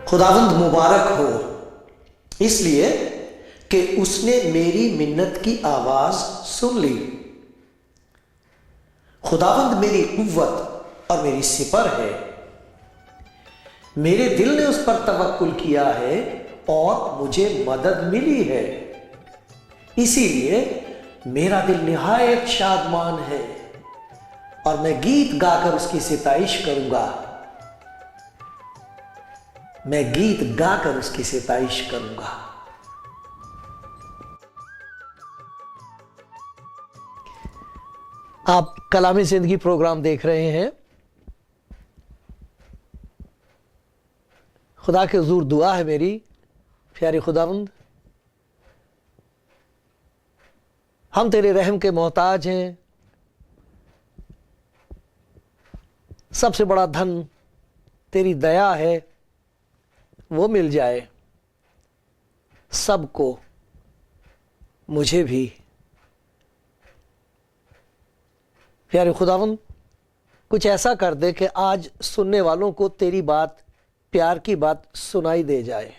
خداوند مبارک ہو، اس لیے کہ اس نے میری منت کی آواز سن لی۔ خداوند میری قوت اور میری سپر ہے، میرے دل نے اس پر توکل کیا ہے اور مجھے مدد ملی ہے، اسی لیے میرا دل نہایت شادمان ہے اور میں گیت گا کر اس کی ستائش کروں گا۔ میں گیت گا کر اس کی ستائش کروں گا۔ آپ کلامی زندگی پروگرام دیکھ رہے ہیں۔ خدا کے حضور دعا ہے میری، پیارے خداوند، ہم تیرے رحم کے محتاج ہیں۔ سب سے بڑا دھن تیری دیا ہے، وہ مل جائے سب کو، مجھے بھی۔ پیارے خداوند، کچھ ایسا کر دے کہ آج سننے والوں کو تیری بات، پیار کی بات سنائی دے جائے۔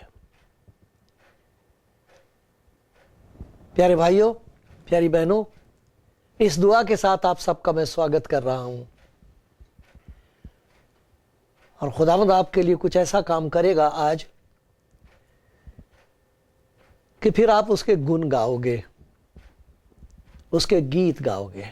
پیارے بھائیوں، پیاری بہنوں، اس دعا کے ساتھ آپ سب کا میں سواگت کر رہا ہوں، اور خداوند آپ کے لیے کچھ ایسا کام کرے گا آج کہ پھر آپ اس کے گن گاؤ گے، اس کے گیت گاؤ گے۔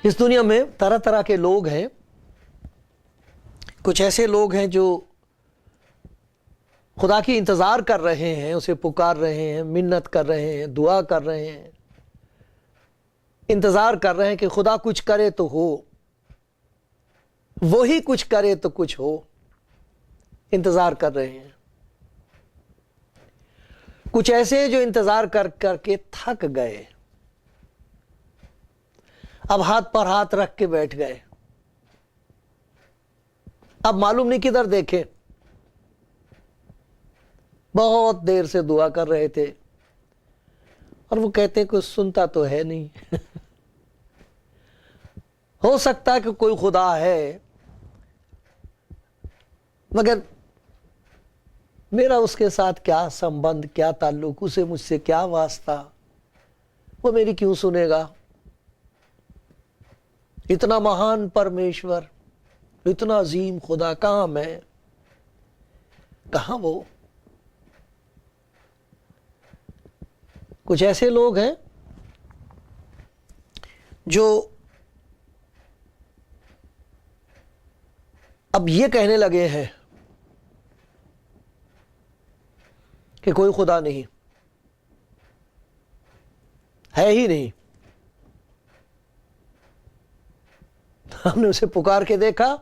اس دنیا میں طرح طرح کے لوگ ہیں۔ کچھ ایسے لوگ ہیں جو خدا کی انتظار کر رہے ہیں، اسے پکار رہے ہیں، منت کر رہے ہیں، دعا کر رہے ہیں، انتظار کر رہے ہیں کہ خدا کچھ کرے تو ہو، وہی کچھ کرے تو کچھ ہو، انتظار کر رہے ہیں۔ کچھ ایسے جو انتظار کر کر کے تھک گئے، اب ہاتھ پر ہاتھ رکھ کے بیٹھ گئے، اب معلوم نہیں کدھر دیکھیں۔ بہت دیر سے دعا کر رہے تھے اور وہ کہتے ہیں کوئی سنتا تو ہے نہیں۔ ہو سکتا ہے کہ کوئی خدا ہے، مگر میرا اس کے ساتھ کیا سمبند، کیا تعلق، اسے مجھ سے کیا واسطہ، وہ میری کیوں سنے گا؟ اتنا مہان پرمیشور، اتنا عظیم خدا کہاں میں، کہاں وہ؟ کچھ ایسے لوگ ہیں جو اب یہ کہنے لگے ہیں کہ کوئی خدا نہیں ہے، ہی نہیں۔ ہم نے اسے پکار کے دیکھا،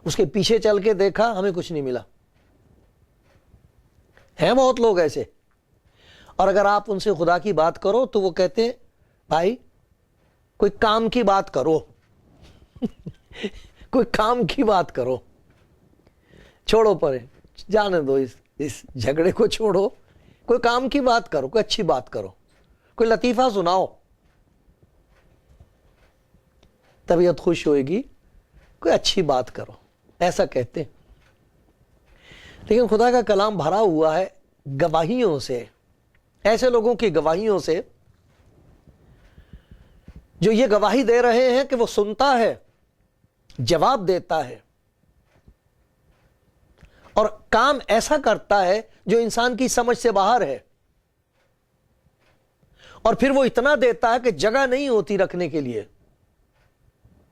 اس کے پیچھے چل کے دیکھا، ہمیں کچھ نہیں ملا۔ ہیں بہت لوگ ایسے، اور اگر آپ ان سے خدا کی بات کرو تو وہ کہتے ہیں بھائی کوئی کام کی بات کرو، کوئی کام کی بات کرو، چھوڑو پرے، جانے دو، اس جھگڑے کو چھوڑو، کوئی کام کی بات کرو، کوئی اچھی بات کرو، کوئی لطیفہ سناؤ، طبیعت خوش ہوئے گی، کوئی اچھی بات کرو، ایسا کہتے ہیں۔ لیکن خدا کا کلام بھرا ہوا ہے گواہیوں سے، ایسے لوگوں کی گواہیوں سے جو یہ گواہی دے رہے ہیں کہ وہ سنتا ہے، جواب دیتا ہے، اور کام ایسا کرتا ہے جو انسان کی سمجھ سے باہر ہے، اور پھر وہ اتنا دیتا ہے کہ جگہ نہیں ہوتی رکھنے کے لیے.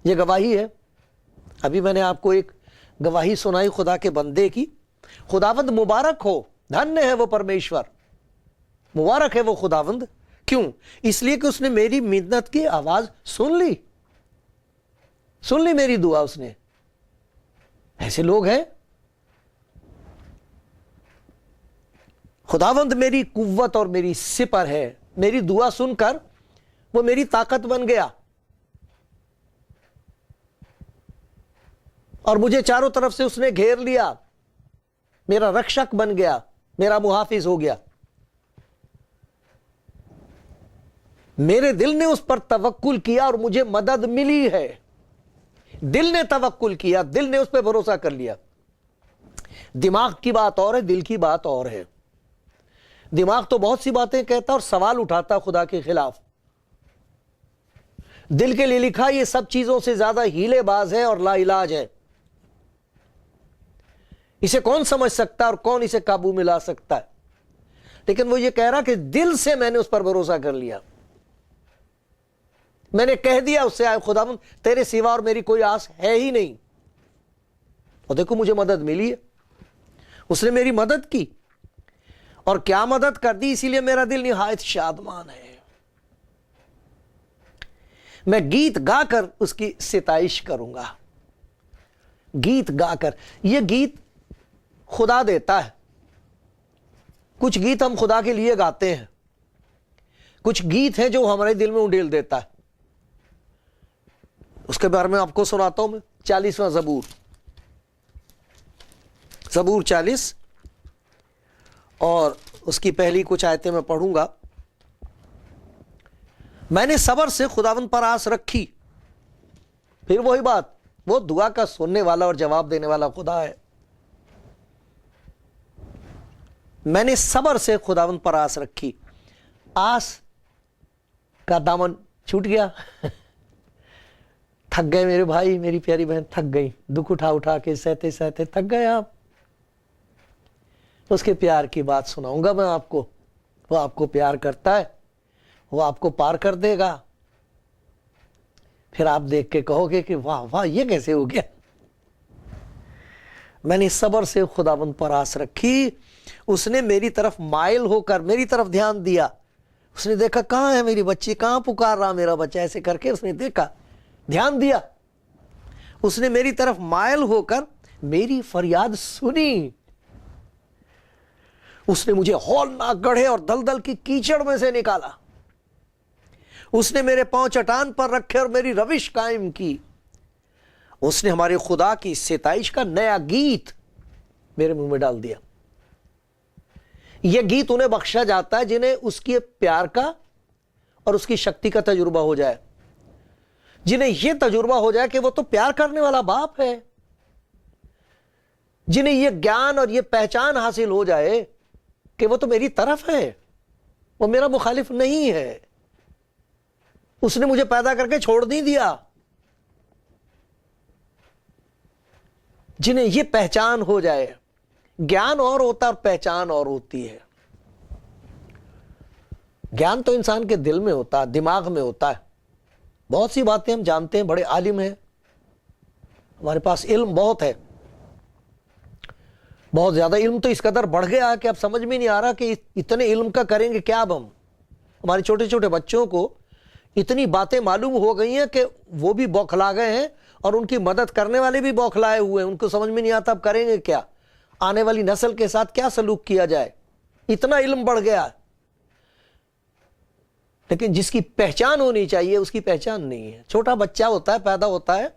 یہ گواہی ہے. ابھی میں نے آپ کو ایک گواہی سنائی خدا کے بندے کی. خداوند مبارک ہو، دھنیہ ہے وہ پرمیشور، مبارک ہے وہ خداوند. کیوں؟ اس لیے کہ اس نے میری منت کی آواز سن لی میری دعا اس نے. ایسے لوگ ہیں. خداوند میری قوت اور میری سپر ہے. میری دعا سن کر وہ میری طاقت بن گیا، اور مجھے چاروں طرف سے اس نے گھیر لیا، میرا رکشک بن گیا، میرا محافظ ہو گیا. میرے دل نے اس پر توکل کیا اور مجھے مدد ملی ہے. دل نے توکل کیا، دل نے اس پہ بھروسہ کر لیا. دماغ کی بات اور ہے، دل کی بات اور ہے. دماغ تو بہت سی باتیں کہتا اور سوال اٹھاتا خدا کے خلاف. دل کے لیے لکھا یہ سب چیزوں سے زیادہ ہیلے باز ہے اور لا علاج ہے. اسے کون سمجھ سکتا ہے اور کون اسے قابو میں لا سکتا ہے؟ لیکن وہ یہ کہہ رہا کہ دل سے میں نے اس پر بھروسہ کر لیا. میں نے کہہ دیا اس سے، آئے خداوند تیرے سوا اور میری کوئی آس ہے ہی نہیں. اور دیکھو مجھے مدد ملی ہے. اس نے میری مدد کی، اور کیا مدد کر دی. اسی لیے میرا دل نہایت شادمان ہے. میں گیت گا کر اس کی ستائش کروں گا. گیت گا کر. یہ گیت خدا دیتا ہے. کچھ گیت ہم خدا کے لیے گاتے ہیں، کچھ گیت ہیں جو ہمارے دل میں انڈیل دیتا ہے. اس کے بارے میں آپ کو سناتا ہوں میں. 40واں زبور 40 اور اس کی پہلی کچھ آیتیں میں پڑھوں گا. میں نے صبر سے خداوند پر آس رکھی. پھر وہی بات، وہ دعا کا سننے والا اور جواب دینے والا خدا ہے. میں نے صبر سے خداوند پر آس رکھی. آس کا دامن چھوٹ گیا. تھک گئے میرے بھائی، میری پیاری بہن تھک گئی. دکھ اٹھا اٹھا کے سہتے سہتے تھک گئے آپ. اس کے پیار کی بات سناؤں گا میں آپ کو. وہ آپ کو پیار کرتا ہے، وہ آپ کو پار کر دے گا. پھر آپ دیکھ کے کہو گے کہ واہ واہ یہ کیسے ہو گیا. میں نے صبر سے خداوند پر آس رکھی. اس نے میری طرف مائل ہو کر میری طرف دھیان دیا. اس نے دیکھا کہاں ہے میری بچی، کہاں پکار رہا میرا بچہ. ایسے کر کے اس نے دیکھا، دھیان دیا. اس نے میری طرف مائل ہو کر میری فریاد سنی. اس نے مجھے ہولناک گڑھے اور دلدل کی کیچڑ میں سے نکالا. اس نے میرے پاؤں چٹان پر رکھے اور میری روش قائم کی. اس نے ہمارے خدا کی ستائش کا نیا گیت میرے منہ میں ڈال دیا. یہ گیت انہیں بخشا جاتا ہے جنہیں اس کے پیار کا اور اس کی شکتی کا تجربہ ہو جائے. جنہیں یہ تجربہ ہو جائے کہ وہ تو پیار کرنے والا باپ ہے. جنہیں یہ گیان اور یہ پہچان حاصل ہو جائے کہ وہ تو میری طرف ہے، وہ میرا مخالف نہیں ہے. اس نے مجھے پیدا کر کے چھوڑ نہیں دیا. جنہیں یہ پہچان ہو جائے. گیان اور ہوتا ہے اور پہچان اور ہوتی ہے. گیان تو انسان کے دل میں ہوتا ہے، دماغ میں ہوتا ہے. بہت سی باتیں ہم جانتے ہیں، بڑے عالم ہیں، ہمارے پاس علم بہت ہے، بہت زیادہ علم تو اس قدر بڑھ گیا کہ اب سمجھ میں نہیں آ رہا کہ اتنے علم کا کریں گے کیا. اب ہم ہمارے چھوٹے چھوٹے بچوں کو اتنی باتیں معلوم ہو گئی ہیں کہ وہ بھی بوکھلا گئے ہیں اور ان کی مدد کرنے والے بھی بوکھلائے ہوئے ہیں. ان کو سمجھ میں نہیں آتا اب کریں گے کیا، آنے والی نسل کے ساتھ کیا سلوک کیا جائے. اتنا علم بڑھ گیا. لیکن جس کی پہچان ہونی چاہیے اس کی پہچان نہیں ہے. چھوٹا بچہ ہوتا ہے، پیدا ہوتا ہے،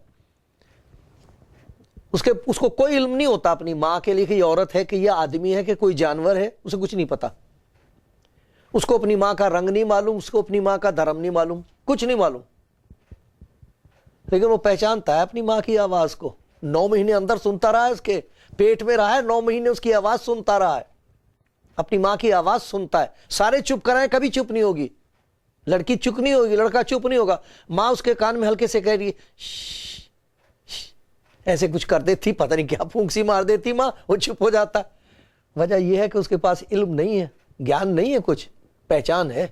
اس کو کوئی علم نہیں ہوتا اپنی ماں کے لیے کہ یہ عورت ہے، کہ یہ آدمی ہے، کہ کوئی جانور ہے. اسے کچھ نہیں پتا. اس کو اپنی ماں کا رنگ نہیں معلوم، اس کو اپنی ماں کا دھرم نہیں معلوم، کچھ نہیں معلوم. لیکن وہ پہچانتا ہے اپنی ماں کی آواز کو. 9 مہینے اندر سنتا رہا ہے، اس کے پیٹ میں رہا ہے، 9 مہینے اس کی آواز سنتا رہا ہے، اپنی ماں کی آواز سنتا ہے. سارے چپ کرائیں کبھی چپ نہیں ہوگی. لڑکی چپ نہیں ہوگی، لڑکا چپ نہیں ہوگا، ماں اس کے کان میں ہلکے سے کہہ رہی ہے ایسے کچھ کر دیتی، پتہ نہیں کیا پھونک مار دیتی ماں، وہ چپ ہو جاتا۔ وجہ یہ ہے کہ اس کے پاس علم نہیں ہے، گیان نہیں ہے، کچھ پہچان ہے۔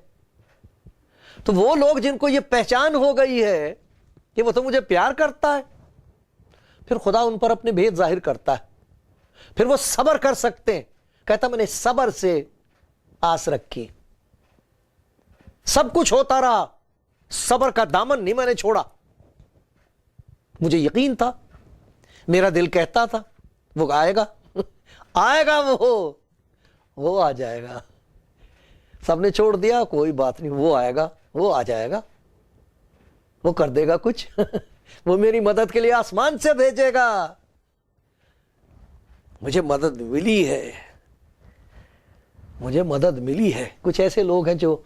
تو وہ لوگ جن کو یہ پہچان ہو گئی ہے کہ وہ تو مجھے پیار کرتا ہے، پھر خدا ان پر اپنے بھید ظاہر کرتا ہے، پھر وہ صبر کر سکتے ہیں۔ کہتا میں نے صبر سے آس رکھی، سب کچھ ہوتا رہا، صبر کا دامن نہیں میں نے چھوڑا۔ مجھے یقین تھا، میرا دل کہتا تھا وہ آئے گا، آئے گا، وہ آ جائے گا۔ سب نے چھوڑ دیا، کوئی بات نہیں، وہ آئے گا، وہ آ جائے گا، وہ کر دے گا کچھ وہ میری مدد کے لیے آسمان سے بھیجے گا۔ مجھے مدد ملی ہے، مجھے مدد ملی ہے۔ کچھ ایسے لوگ ہیں جو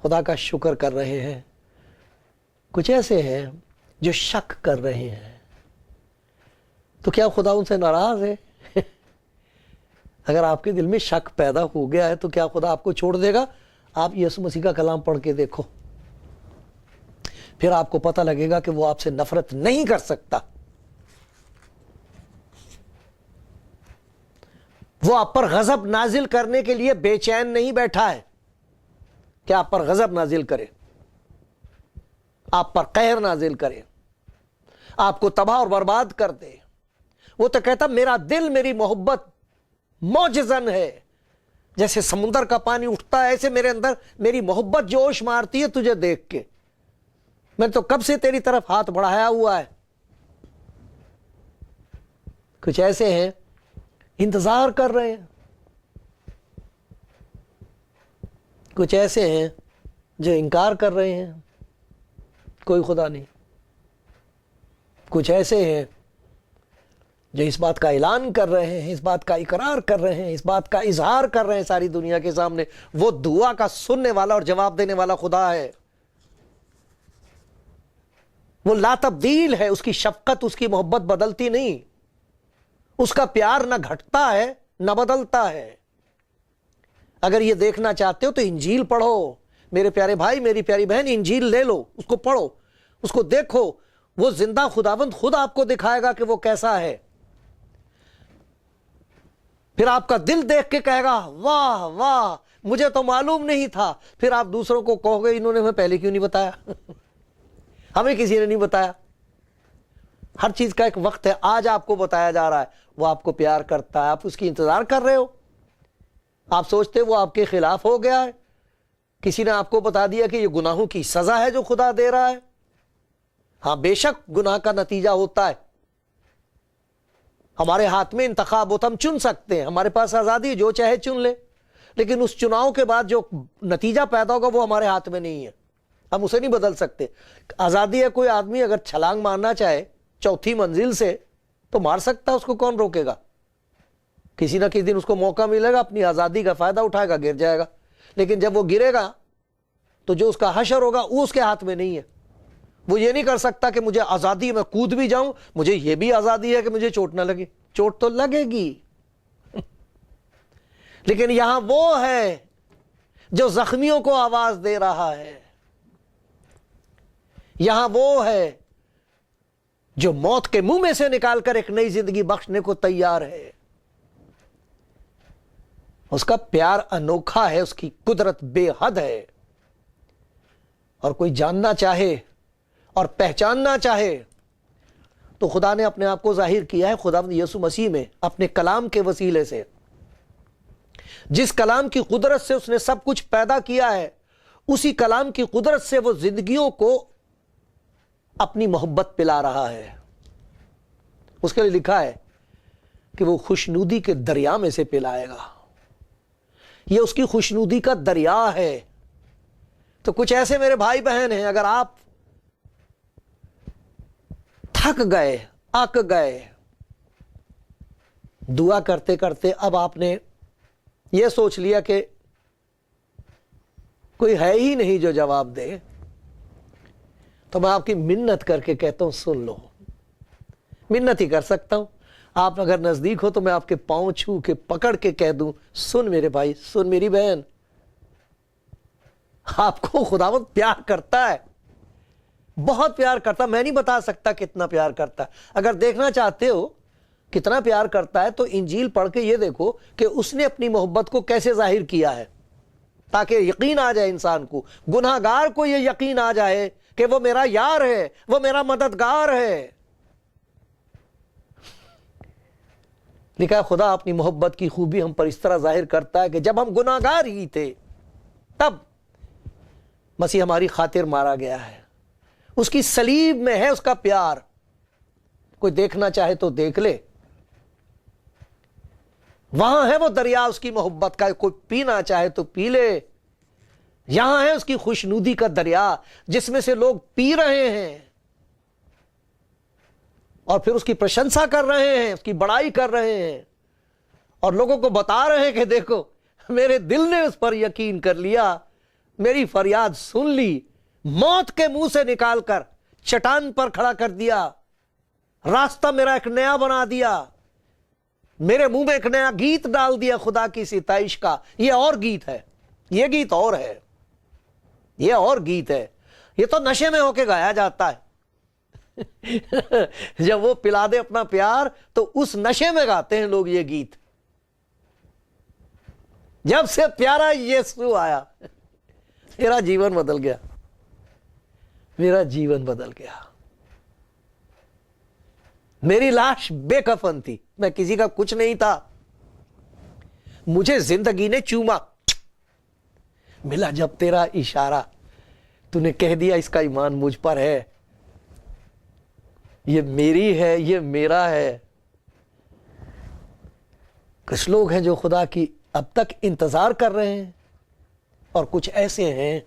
خدا کا شکر کر رہے ہیں، کچھ ایسے ہیں جو شک کر رہے ہیں۔ تو کیا خدا ان سے ناراض ہے؟ اگر آپ کے دل میں شک پیدا ہو گیا ہے تو کیا خدا آپ کو چھوڑ دے گا؟ آپ یسوع مسیح کا کلام پڑھ کے دیکھو، پھر آپ کو پتہ لگے گا کہ وہ آپ سے نفرت نہیں کر سکتا۔ وہ آپ پر غضب نازل کرنے کے لیے بے چین نہیں بیٹھا ہے کہ آپ پر غضب نازل کرے، آپ پر قہر نازل کرے، آپ کو تباہ اور برباد کر دے۔ وہ تو کہتا میرا دل، میری محبت معجزن ہے، جیسے سمندر کا پانی اٹھتا ہے ایسے میرے اندر میری محبت جوش مارتی ہے تجھے دیکھ کے۔ میں تو کب سے تیری طرف ہاتھ بڑھایا ہوا ہے۔ کچھ ایسے ہیں انتظار کر رہے ہیں، کچھ ایسے ہیں جو انکار کر رہے ہیں، کوئی خدا نہیں۔ کچھ ایسے ہیں جو اس بات کا اعلان کر رہے ہیں، اس بات کا اقرار کر رہے ہیں، اس بات کا اظہار کر رہے ہیں ساری دنیا کے سامنے، وہ دعا کا سننے والا اور جواب دینے والا خدا ہے۔ وہ لا تبدیل ہے، اس کی شفقت، اس کی محبت بدلتی نہیں، اس کا پیار نہ گھٹتا ہے نہ بدلتا ہے۔ اگر یہ دیکھنا چاہتے ہو تو انجیل پڑھو میرے پیارے بھائی، میری پیاری بہن، انجیل لے لو، اس کو پڑھو، اس کو دیکھو۔ وہ زندہ خداوند خود آپ کو دکھائے گا کہ وہ کیسا ہے۔ پھر آپ کا دل دیکھ کے کہے گا واہ واہ، مجھے تو معلوم نہیں تھا۔ پھر آپ دوسروں کو کہو گے انہوں نے ہمیں پہلے کیوں نہیں بتایا ہمیں کسی نے نہیں بتایا۔ ہر چیز کا ایک وقت ہے، آج آپ کو بتایا جا رہا ہے، وہ آپ کو پیار کرتا ہے، آپ اس کی انتظار کر رہے ہو۔ آپ سوچتے وہ آپ کے خلاف ہو گیا ہے، کسی نے آپ کو بتا دیا کہ یہ گناہوں کی سزا ہے جو خدا دے رہا ہے۔ ہاں بے شک گناہ کا نتیجہ ہوتا ہے، ہمارے ہاتھ میں انتخاب ہوتا، ہم چن سکتے ہیں، ہمارے پاس آزادی ہے، جو چاہے چن لے، لیکن اس چناؤ کے بعد جو نتیجہ پیدا ہوگا وہ ہمارے ہاتھ میں نہیں ہے، ہم اسے نہیں بدل سکتے۔ آزادی ہے، کوئی آدمی اگر چھلانگ مارنا چاہے 4تھی منزل سے تو مار سکتا ہے، اس کو کون روکے گا؟ کسی نہ کسی دن اس کو موقع ملے گا، اپنی آزادی کا فائدہ اٹھائے گا، گر جائے گا۔ لیکن جب وہ گرے گا تو جو اس کا حشر ہوگا وہ اس کے ہاتھ میں نہیں ہے۔ وہ یہ نہیں کر سکتا کہ مجھے آزادی، میں کود بھی جاؤں، مجھے یہ بھی آزادی ہے کہ مجھے چوٹ نہ لگے۔ چوٹ تو لگے گی لیکن یہاں وہ ہے جو زخمیوں کو آواز دے رہا ہے، یہاں وہ ہے جو موت کے منہ میں سے نکال کر ایک نئی زندگی بخشنے کو تیار ہے۔ اس کا پیار انوکھا ہے، اس کی قدرت بے حد ہے، اور کوئی جاننا چاہے اور پہچاننا چاہے تو خدا نے اپنے آپ کو ظاہر کیا ہے خدا یسوع مسیح میں، اپنے کلام کے وسیلے سے۔ جس کلام کی قدرت سے اس نے سب کچھ پیدا کیا ہے، اسی کلام کی قدرت سے وہ زندگیوں کو اپنی محبت پلا رہا ہے۔ اس کے لیے لکھا ہے کہ وہ خوشنودی کے دریا میں سے پلائے گا۔ یہ اس کی خوشنودی کا دریا ہے۔ تو کچھ ایسے میرے بھائی بہن ہیں، اگر آپ تھک گئے، اک گئے دعا کرتے کرتے، اب آپ نے یہ سوچ لیا کہ کوئی ہے ہی نہیں جو جواب دے، تو میں آپ کی منت کر کے کہتا ہوں سن لو۔ منت ہی کر سکتا ہوں، آپ اگر نزدیک ہو تو میں آپ کے پاؤں چھو کے پکڑ کے کہہ دوں سن میرے بھائی، سن میری بہن، آپ کو خداوند پیار کرتا ہے، بہت پیار کرتا ہے. میں نہیں بتا سکتا کتنا پیار کرتا ہے. اگر دیکھنا چاہتے ہو کتنا پیار کرتا ہے تو انجیل پڑھ کے یہ دیکھو کہ اس نے اپنی محبت کو کیسے ظاہر کیا ہے، تاکہ یقین آ جائے انسان کو، گناہ گار کو یہ یقین آ جائے کہ وہ میرا یار ہے، وہ میرا مددگار ہے. لکھا ہے خدا اپنی محبت کی خوبی ہم پر اس طرح ظاہر کرتا ہے کہ جب ہم گناہ گار ہی تھے تب مسیح ہماری خاطر مارا گیا ہے. اس کی صلیب میں ہے اس کا پیار. کوئی دیکھنا چاہے تو دیکھ لے، وہاں ہے وہ دریا اس کی محبت کا. کوئی پینا چاہے تو پی لے. یہاں ہے اس کی خوشنودی کا دریا جس میں سے لوگ پی رہے ہیں اور پھر اس کی پرشنسا کر رہے ہیں، اس کی بڑائی کر رہے ہیں اور لوگوں کو بتا رہے ہیں کہ دیکھو میرے دل نے اس پر یقین کر لیا، میری فریاد سن لی، موت کے منہ سے نکال کر چٹان پر کھڑا کر دیا، راستہ میرا ایک نیا بنا دیا، میرے منہ میں ایک نیا گیت ڈال دیا خدا کی ستائش کا. یہ اور گیت ہے، یہ گیت اور ہے، یہ اور گیت ہے. یہ تو نشے میں ہو کے گایا جاتا ہے. جب وہ پلا دے اپنا پیار تو اس نشے میں گاتے ہیں لوگ یہ گیت. جب سے پیارا یسوع آیا میرا جیون بدل گیا، میرا جیون بدل گیا. میری لاش بے کفن تھی، میں کسی کا کچھ نہیں تھا، مجھے زندگی نے چوما. ملا جب تیرا اشارہ، تو نے کہہ دیا اس کا ایمان مجھ پر ہے، یہ میری ہے، یہ میرا ہے. کچھ لوگ ہیں جو خدا کی اب تک انتظار کر رہے ہیں اور کچھ ایسے ہیں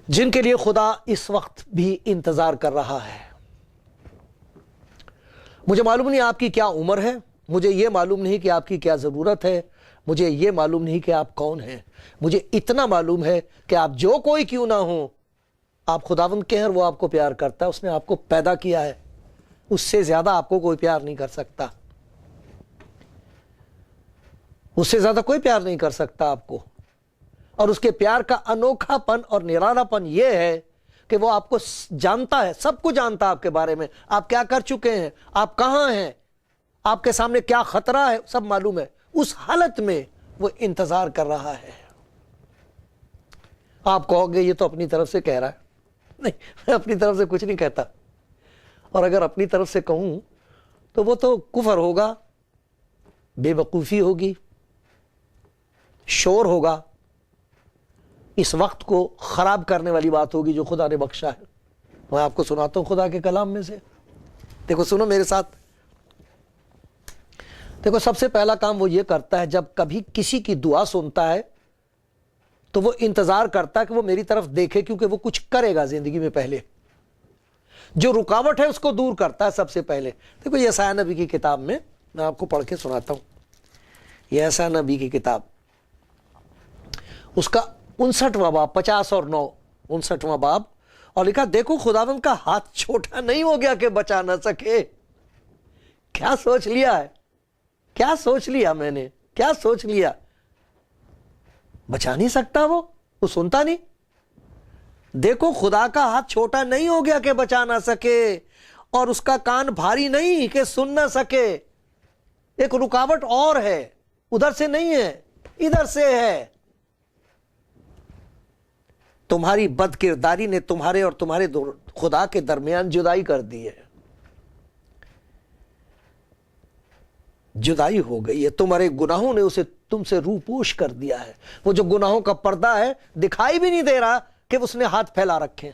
جن کے لیے خدا اس وقت بھی انتظار کر رہا ہے. مجھے معلوم نہیں آپ کی کیا عمر ہے، مجھے یہ معلوم نہیں کہ آپ کی کیا ضرورت ہے، مجھے یہ معلوم نہیں کہ آپ کون ہیں. مجھے اتنا معلوم ہے کہ آپ جو کوئی کیوں نہ ہوں، آپ خداوند کے ہیں، وہ آپ کو پیار کرتا ہے. اس نے آپ کو پیدا کیا ہے، اس سے زیادہ آپ کو کوئی پیار نہیں کر سکتا، اس سے زیادہ کوئی پیار نہیں کر سکتا آپ کو. اور اس کے پیار کا انوکھا پن اور نرالا پن یہ ہے کہ وہ آپ کو جانتا ہے، سب کچھ جانتا ہے آپ کے بارے میں، آپ کیا کر چکے ہیں، آپ کہاں ہیں، آپ کے سامنے کیا خطرہ ہے، سب معلوم ہے. اس حالت میں وہ انتظار کر رہا ہے. آپ کہو گے یہ تو اپنی طرف سے کہہ رہا ہے. نہیں، میں اپنی طرف سے کچھ نہیں کہتا، اور اگر اپنی طرف سے کہوں تو وہ تو کفر ہوگا، بے وقوفی ہوگی، شور ہوگا، اس وقت کو خراب کرنے والی بات ہوگی جو خدا نے بخشا ہے. میں آپ کو سناتا ہوں خدا کے کلام میں سے. دیکھو سنو میرے ساتھ. دیکھو سب سے پہلا کام وہ یہ کرتا ہے، جب کبھی کسی کی دعا سنتا ہے تو وہ انتظار کرتا ہے کہ وہ میری طرف دیکھے، کیونکہ وہ کچھ کرے گا زندگی میں. پہلے جو رکاوٹ ہے اس کو دور کرتا ہے سب سے پہلے. دیکھو یسایہ نبی کی کتاب میں آپ کو پڑھ کے سناتا ہوں. یسایہ نبی کی کتاب اس کا 59واں باب، 50 اور 9، 59واں باب، اور لکھا دیکھو خداوند کا ہاتھ چھوٹا نہیں ہو گیا کہ بچا نہ سکے. کیا سوچ لیا ہے، کیا سوچ لیا میں نے، کیا سوچ لیا؟ بچا نہیں سکتا وہ سنتا نہیں. دیکھو خدا کا ہاتھ چھوٹا نہیں ہو گیا کہ بچا نہ سکے، اور اس کا کان بھاری نہیں کہ سن نہ سکے. ایک رکاوٹ اور ہے، ادھر سے نہیں ہے، ادھر سے ہے. تمہاری بد کرداری نے تمہارے اور تمہارے خدا کے درمیان جدائی کر دی ہے. جدائی ہو گئی ہے، تمہارے گناہوں نے اسے تم سے روپوش کر دیا ہے. وہ جو گناہوں کا پردہ ہے دکھائی بھی نہیں دے رہا کہ اس نے ہاتھ پھیلا رکھے.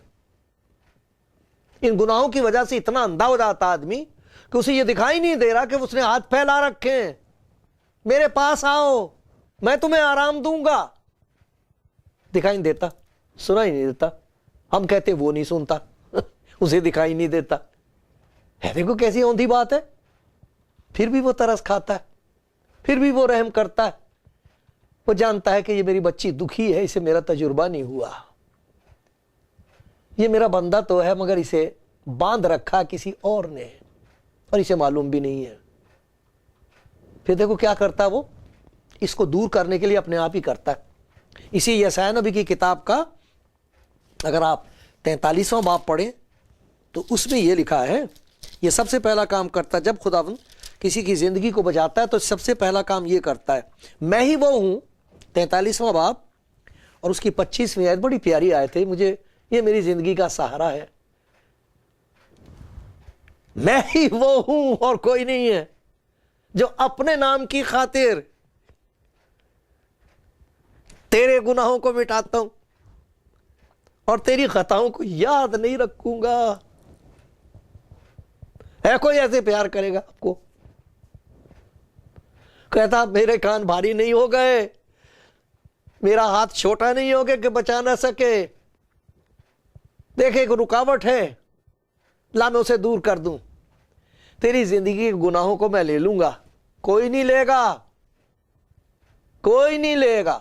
ان گناہوں کی وجہ سے اتنا اندھا ہو جاتا آدمی کہ اسے یہ دکھائی نہیں دے رہا کہ اس نے ہاتھ پھیلا رکھے. میرے پاس آؤ، میں تمہیں آرام دوں گا. دکھائی نہیں دیتا، سنا ہی نہیں دیتا. ہم کہتے وہ نہیں سنتا، اسے دکھائی نہیں دیتا. دیکھو کیسی اوندھی بات ہے. پھر بھی وہ ترس کھاتا ہے، پھر بھی وہ رحم کرتا ہے. وہ جانتا ہے کہ یہ میری بچی دکھی ہے، اسے میرا تجربہ نہیں ہوا. یہ میرا بندہ تو ہے مگر اسے باندھ رکھا کسی اور نے، اور اسے معلوم بھی نہیں ہے. پھر دیکھو کیا کرتا وہ، اس کو دور کرنے کے لیے اپنے آپ ہی کرتا ہے. اسی یسایا نبی کی کتاب کا اگر آپ 43واں باب پڑھیں تو اس میں یہ لکھا ہے، یہ سب سے پہلا کام کرتا ہے جب خداوند کسی کی زندگی کو بچاتا ہے تو سب سے پہلا کام یہ کرتا ہے، میں ہی وہ ہوں، 43واں باب اور اس کی 25ویں آیت، بڑی پیاری آیت ہے، مجھے یہ میری زندگی کا سہارا ہے۔ میں ہی وہ ہوں اور کوئی نہیں ہے جو اپنے نام کی خاطر تیرے گناہوں کو مٹاتا ہوں اور تیری خطاؤں کو یاد نہیں رکھوں گا۔ ہے کوئی ایسے پیار کرے گا آپ کو؟ کہتا میرے کان بھاری نہیں ہو گئے، میرا ہاتھ چھوٹا نہیں ہو گیا کہ بچا نہ سکے، دیکھے ایک رکاوٹ ہے، لا میں اسے دور کر دوں، تیری زندگی کے گناہوں کو میں لے لوں گا۔ کوئی نہیں لے گا، کوئی نہیں لے گا،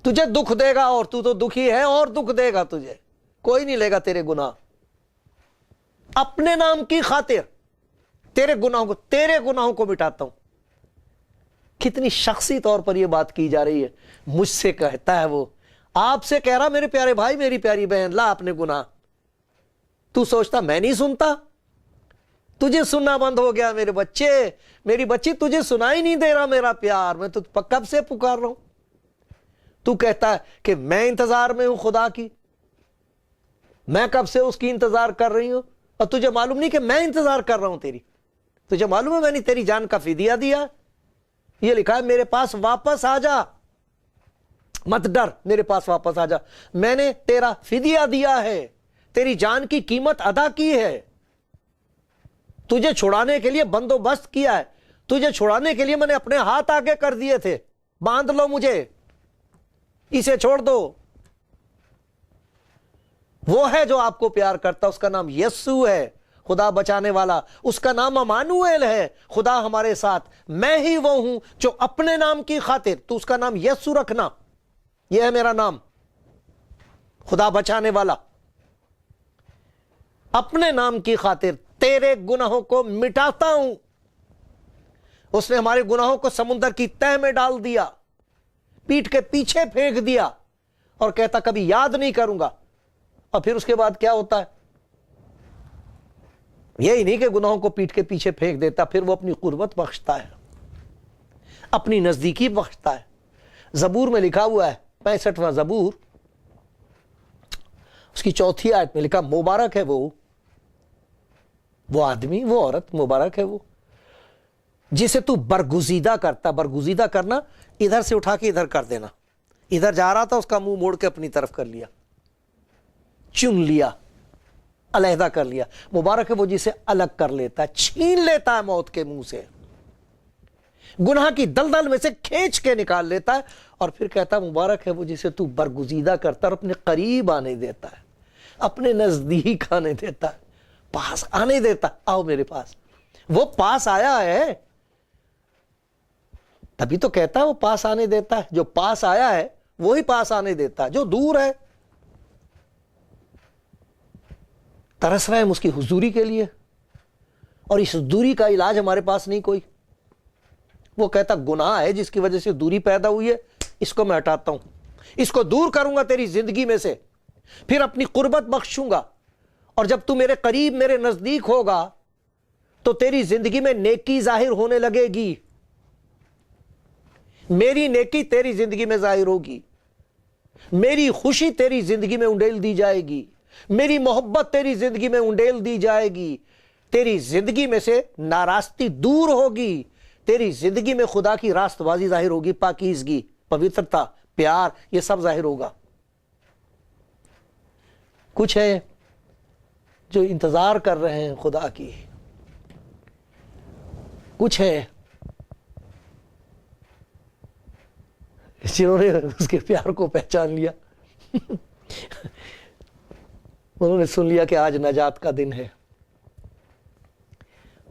تجھے دکھ دے گا اور تو دکھی ہے اور دکھ دے گا تجھے، کوئی نہیں لے گا تیرے گناہ۔ اپنے نام کی خاطر تیرے گناہوں کو مٹاتا ہوں۔ کتنی شخصی طور پر یہ بات کی جا رہی ہے، مجھ سے کہتا ہے وہ، آپ سے کہہ رہا میرے پیارے بھائی میری پیاری بہن، لا اپنے گناہ۔ تو سوچتا میں نہیں سنتا، تجھے سننا بند ہو گیا میرے بچے، میری بچی، تجھے سنائی نہیں دے رہا میرا پیار، میں تو کب سے پکار رہا ہوں۔ تو کہتا ہے کہ میں انتظار میں ہوں خدا کی، میں کب سے اس کی انتظار کر رہی ہوں، اور تجھے معلوم نہیں کہ میں انتظار کر رہا ہوں تیری؟ تجھے معلوم ہے میں نے تیری جان کا فدیہ دیا؟ یہ لکھا ہے میرے پاس واپس آ جا، مت ڈر، میرے پاس واپس آ جا، میں نے تیرا فدیہ دیا ہے، تیری جان کی قیمت ادا کی ہے، تجھے چھڑانے کے لیے بندوبست کیا ہے، تجھے چھڑانے کے لیے میں نے اپنے ہاتھ آگے کر دیے تھے، باندھ لو مجھے، اسے چھوڑ دو۔ وہ ہے جو آپ کو پیار کرتا، اس کا نام یسوع ہے، خدا بچانے والا، اس کا نام امانویل ہے، خدا ہمارے ساتھ۔ میں ہی وہ ہوں جو اپنے نام کی خاطر، تو اس کا نام یسوع رکھنا، یہ ہے میرا نام، خدا بچانے والا۔ اپنے نام کی خاطر تیرے گناہوں کو مٹاتا ہوں۔ اس نے ہمارے گناہوں کو سمندر کی تہ میں ڈال دیا، پیٹھ کے پیچھے پھینک دیا، اور کہتا کبھی یاد نہیں کروں گا۔ اور پھر اس کے بعد کیا ہوتا ہے؟ یہی نہیں کہ گناہوں کو پیٹھ کے پیچھے پھینک دیتا، پھر وہ اپنی قربت بخشتا ہے، اپنی نزدیکی بخشتا ہے۔ زبور میں لکھا ہوا ہے، 65واں زبور، اس کی 4 آیت میں لکھا، مبارک ہے وہ آدمی، وہ عورت، مبارک ہے وہ جسے تو برگزیدہ کرتا۔ برگزیدہ کرنا، ادھر سے اٹھا کے ادھر کر دینا، ادھر جا رہا تھا اس کا منہ موڑ کے اپنی طرف کر لیا، چن لیا، علیحدہ کر لیا۔ مبارک ہے وہ جسے الگ کر لیتا ہے، چھین لیتا ہے موت کے منہ سے، گناہ کی دلدل میں سے کھینچ کے نکال لیتا ہے، اور پھر کہتا ہے مبارک ہے وہ جسے تو برگزیدہ کرتا ہے اور اپنے قریب آنے دیتا ہے، اپنے نزدیک آنے دیتا ہے، پاس آنے دیتا۔ آؤ میرے پاس، وہ پاس آیا ہے تبھی تو کہتا ہے وہ پاس آنے دیتا ہے۔ جو پاس آیا ہے وہی پاس آنے دیتا ہے، جو دور ہے ترس رہے ہم اس کی حضوری کے لیے، اور اس دوری کا علاج ہمارے پاس نہیں کوئی۔ وہ کہتا گناہ ہے جس کی وجہ سے دوری پیدا ہوئی ہے، اس کو میں ہٹاتا ہوں، اس کو دور کروں گا تیری زندگی میں سے، پھر اپنی قربت بخشوں گا، اور جب تو میرے قریب، میرے نزدیک ہوگا تو تیری زندگی میں نیکی ظاہر ہونے لگے گی، میری نیکی تیری زندگی میں ظاہر ہوگی، میری خوشی تیری زندگی میں انڈیل دی جائے گی، میری محبت تیری زندگی میں انڈیل دی جائے گی، تیری زندگی میں سے ناراستی دور ہوگی، تیری زندگی میں خدا کی راست بازی ظاہر ہوگی، پاکیزگی، پوترتا، پیار، یہ سب ظاہر ہوگا۔ کچھ ہے جو انتظار کر رہے ہیں خدا کی، کچھ ہے جنہوں نے اس کے پیار کو پہچان لیا، انہوں نے سن لیا کہ آج نجات کا دن ہے،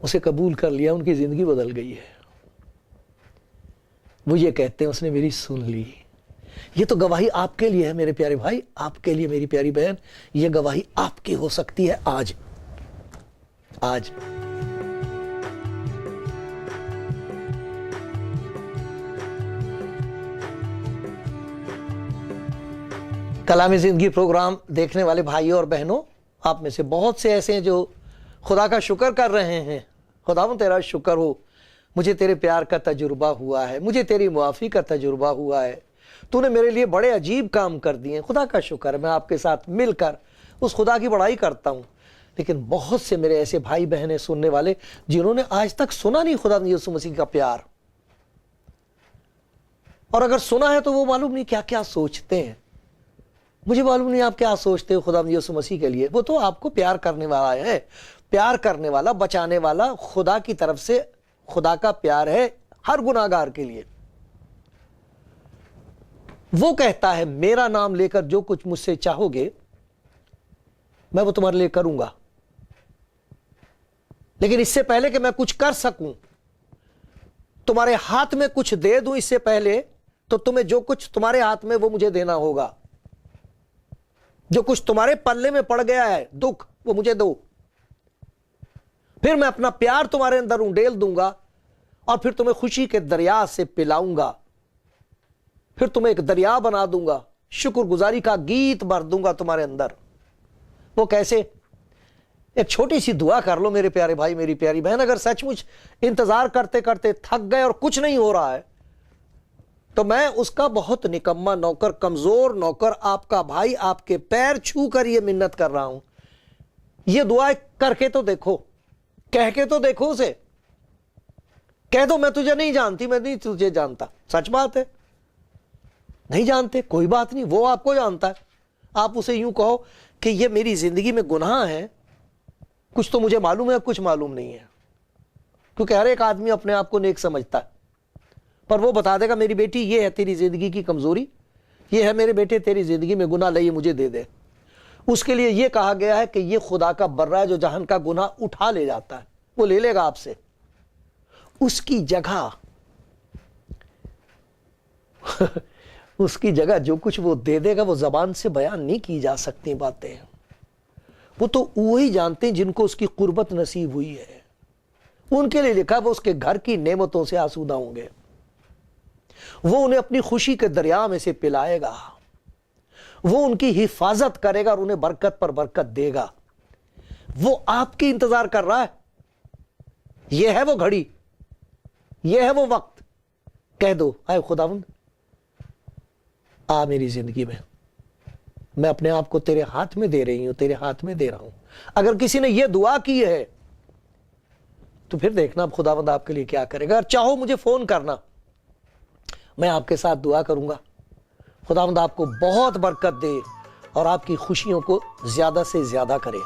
اسے قبول کر لیا، ان کی زندگی بدل گئی ہے۔ وہ یہ کہتے ہیں اس نے میری سن لی۔ یہ تو گواہی آپ کے لیے ہے میرے پیارے بھائی، آپ کے لیے میری پیاری بہن، یہ گواہی آپ کی ہو سکتی ہے آج کلامی زندگی پروگرام دیکھنے والے بھائیوں اور بہنوں، آپ میں سے بہت سے ایسے ہیں جو خدا کا شکر کر رہے ہیں۔ خداوند تیرا شکر ہو، مجھے تیرے پیار کا تجربہ ہوا ہے، مجھے تیری معافی کا تجربہ ہوا ہے، تو نے میرے لیے بڑے عجیب کام کر دیے۔ خدا کا شکر ہے، میں آپ کے ساتھ مل کر اس خدا کی بڑائی کرتا ہوں۔ لیکن بہت سے میرے ایسے بھائی بہن ہیں سننے والے جنہوں نے آج تک سنا نہیں خدا یسوع مسیح کا پیار، اور اگر سنا ہے تو وہ معلوم نہیں کیا کیا سوچتے ہیں۔ مجھے معلوم نہیں آپ کیا سوچتے ہو خدا یسوع مسیح کے لیے۔ وہ تو آپ کو پیار کرنے والا ہے، پیار کرنے والا، بچانے والا، خدا کی طرف سے خدا کا پیار ہے ہر گناہ گار کے لیے۔ وہ کہتا ہے میرا نام لے کر جو کچھ مجھ سے چاہو گے میں وہ تمہارے لیے کروں گا، لیکن اس سے پہلے کہ میں کچھ کر سکوں، تمہارے ہاتھ میں کچھ دے دوں، اس سے پہلے تو تمہیں جو کچھ تمہارے ہاتھ میں وہ مجھے دینا ہوگا۔ جو کچھ تمہارے پلے میں پڑ گیا ہے دکھ، وہ مجھے دو، پھر میں اپنا پیار تمہارے اندر انڈیل دوں گا، اور پھر تمہیں خوشی کے دریا سے پلاؤں گا، پھر تمہیں ایک دریا بنا دوں گا، شکر گزاری کا گیت بھر دوں گا تمہارے اندر۔ وہ کیسے؟ ایک چھوٹی سی دعا کر لو میرے پیارے بھائی، میری پیاری بہن۔ اگر سچ مچ انتظار کرتے کرتے تھک گئے اور کچھ نہیں ہو رہا ہے تو میں اس کا بہت نکما نوکر، کمزور نوکر، آپ کا بھائی آپ کے پیر چھو کر یہ منت کر رہا ہوں، یہ دعا کر کے تو دیکھو، کہہ کے تو دیکھو اسے، کہہ دو میں تجھے نہیں جانتی، میں نہیں تجھے جانتا۔ سچ بات ہے، نہیں جانتے، کوئی بات نہیں، وہ آپ کو جانتا ہے۔ آپ اسے یوں کہو کہ یہ میری زندگی میں گناہ ہے، کچھ تو مجھے معلوم ہے، کچھ معلوم نہیں ہے، کیونکہ ہر ایک آدمی اپنے آپ کو نیک سمجھتا ہے، پر وہ بتا دے گا میری بیٹی یہ ہے تیری زندگی کی کمزوری، یہ ہے میرے بیٹے تیری زندگی میں گناہ، لے یہ مجھے دے دے۔ اس کے لیے یہ کہا گیا ہے کہ یہ خدا کا برہ ہے جو جہان کا گناہ اٹھا لے جاتا ہے، وہ لے لے گا آپ سے۔ اس کی جگہ اس کی جگہ جو کچھ وہ دے دے گا وہ زبان سے بیان نہیں کی جا سکتی باتیں، وہ تو وہی جانتے ہیں جن کو اس کی قربت نصیب ہوئی ہے۔ ان کے لیے لکھا وہ اس کے گھر کی نعمتوں سے آسودہ ہوں گے، وہ انہیں اپنی خوشی کے دریا میں سے پلائے گا، وہ ان کی حفاظت کرے گا اور انہیں برکت پر برکت دے گا۔ وہ آپ کی انتظار کر رہا ہے، یہ ہے وہ گھڑی، یہ ہے وہ وقت۔ کہہ دو اے خداوند آ میری زندگی میں اپنے آپ کو تیرے ہاتھ میں دے رہی ہوں، تیرے ہاتھ میں دے رہا ہوں۔ اگر کسی نے یہ دعا کی ہے تو پھر دیکھنا اب خداوند آپ کے لیے کیا کرے گا۔ چاہو مجھے فون کرنا، میں آپ کے ساتھ دعا کروں گا۔ خداوند آپ کو بہت برکت دے اور آپ کی خوشیوں کو زیادہ سے زیادہ کرے۔